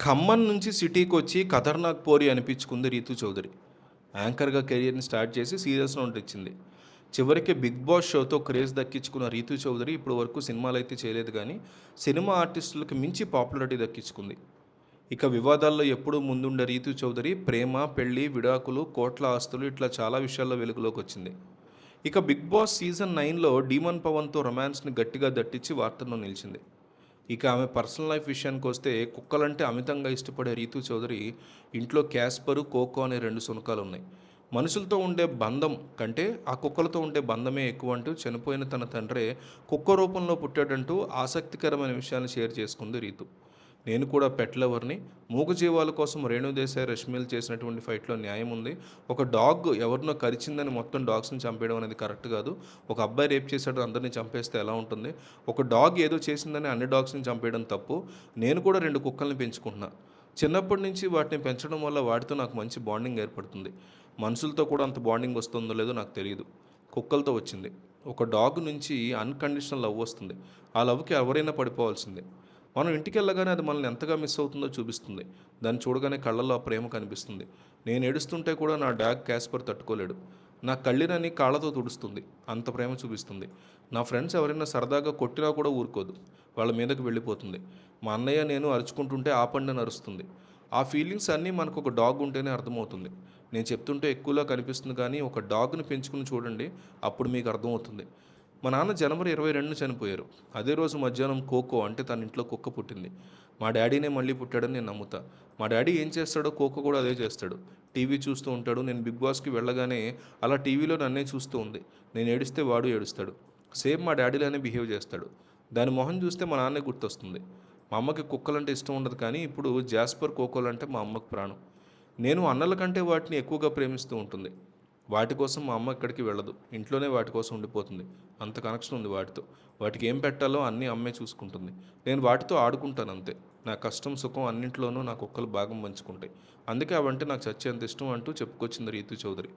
ఖమ్మం నుంచి సిటీకొచ్చి 'ఖతర్నాక్ పోరి' అనిపించుకుంది రీతు చౌదరి. యాంకర్‌గా కెరియర్‌ని స్టార్ట్ చేసి సీరియల్స్‌లో నటించింది. చివరికి 'బిగ్ బాస్' షోతో క్రేజ్ దక్కించుకున్న రీతు చౌదరి ఇప్పటి వరకు సినిమాలైతే చేయలేదు గానీ, సినిమా ఆర్టిస్టులకు మించి పాపులారిటీ దక్కించుకుంది. ఇక వివాదాల్లో ఎప్పుడూ ముందుండే రీతు చౌదరి ప్రేమ, పెళ్లి, విడాకులు, కోట్ల ఆస్తులు ఇట్లా చాలా విషయాల్లో వెలుగులోకొచ్చింది. ఇక 'బిగ్ బాస్' సీజన్ 9లో డీమన్ పవన్‌తో రొమాన్స్‌ని గట్టిగా దట్టించి వార్తల్లో నిలిచింది. ఇక ఆమె పర్సనల్ లైఫ్ విషయానికొస్తే కుక్కలంటే అమితంగా ఇష్టపడే రీతూ చౌదరి ఇంట్లో క్యాస్పరు, కోకో అనే 2 శునకాలున్నాయి. మనుషులతో ఉండే బంధం కంటే ఆ కుక్కలతో ఉండే బంధమే ఎక్కువంటూ చనిపోయిన తన తండ్రే కుక్క రూపంలో పుట్టాడంటూ ఆసక్తికరమైన విషయాన్ని షేర్ చేసుకుంది రీతు. నేను కూడా పెట్ లవర్‌ని. మూగజీవాల కోసం రేణుదేశాయ్, రష్మిలు చేసినటువంటి ఫైట్‌లో న్యాయం ఉంది. ఒక డాగ్ ఎవరినో కరిచిందని మొత్తం డాగ్స్‌ని చంపేయడం అనేది కరెక్ట్ కాదు. ఒక అబ్బాయి రేప్ చేశాడు అందరిని చంపేస్తే ఎలా ఉంటుంది? ఒక డాగ్ ఏదో చేసిందని అన్ని డాగ్స్‌ని చంపేయడం తప్పు. నేను కూడా 2 కుక్కల్ని పెంచుకుంటున్నా. చిన్నప్పటి నుంచి వాటిని పెంచడం వల్ల వాటితో నాకు మంచి బాండింగ్ ఏర్పడుతుంది. మనుషులతో కూడా అంత బాండింగ్ వస్తుందో లేదో నాకు తెలీదు. కుక్కలతో వచ్చింది. ఒక డాగ్ నుంచి అన్‌కండిషనల్ లవ్ వస్తుంది. ఆ లవ్‌కి ఎవరైనా పడిపోవాల్సిందే. మనం ఇంటికెళ్ళగానే అది మనల్ని ఎంతగా మిస్ అవుతుందో చూపిస్తుంది. దాన్ని చూడగానే కళ్ళల్లో ఆ ప్రేమ కనిపిస్తుంది. నేను ఏడుస్తుంటే కూడా నా డాగ్ క్యాస్పర్ తట్టుకోలేడు. నా కళ్ళీనని కాళ్ళతో తుడుస్తుంది. అంత ప్రేమ చూపిస్తుంది. నా ఫ్రెండ్స్ ఎవరైనా సరదాగా కొట్టినా కూడా ఊరుకోదు. వాళ్ళ మీదకి వెళ్ళిపోతుంది. మా అన్నయ్య నేను అరుచుకుంటుంటే ఆపండి అని అరుస్తుంది. ఆ ఫీలింగ్స్ అన్నీ మనకు ఒక డాగ్ ఉంటేనే అర్థమవుతుంది. నేను చెప్తుంటే ఎక్కువలా కనిపిస్తుంది కానీ ఒక డాగ్‌ని పెంచుకుని చూడండి. అప్పుడు మీకు అర్థమవుతుంది. మా నాన్న జనవరి 22న చనిపోయారు. అదే రోజు మధ్యాహ్నం కోకో అంటే తన ఇంట్లో కుక్క పుట్టింది. మా డ్యాడీనే మళ్ళీ పుట్టాడని నేను నమ్ముతా. మా డ్యాడీ ఏం చేస్తాడో కోకో కూడా అదే చేస్తాడు. టీవీ చూస్తూ ఉంటాడు. నేను 'బిగ్ బాస్'కి వెళ్ళగానే అలా టీవీలో నన్నే చూస్తూ ఉంది. నేను ఏడిస్తే వాడు ఏడుస్తాడు. సేమ్ మా డ్యాడీలానే బిహేవ్ చేస్తాడు. దాని మొహం చూస్తే మా నాన్నే గుర్తొస్తుంది. మా అమ్మకి కుక్కలంటే ఇష్టం ఉండదు కానీ ఇప్పుడు జాస్పర్, కోకోలంటే మా అమ్మకు ప్రాణం. నేను అన్నల కంటే వాటిని ఎక్కువగా ప్రేమిస్తూ ఉంటుంది. వాటి కోసం మా అమ్మ ఎక్కడికి వెళ్ళదు. ఇంట్లోనే వాటి కోసం ఉండిపోతుంది. అంత కనెక్షన్ ఉంది వాటితో. వాటికి ఏం పెట్టాలో అన్నీ అమ్మే చూసుకుంటుంది. నేను వాటితో ఆడుకుంటాను అంతే. నా కష్టం, సుఖం అన్నింట్లోనూ నా కుక్కలు భాగం పంచుకుంటాయి. అందుకే అవంటే నాకు చచ్చేంత ఇష్టం అంటూ చెప్పుకొచ్చింది రీతు చౌదరి.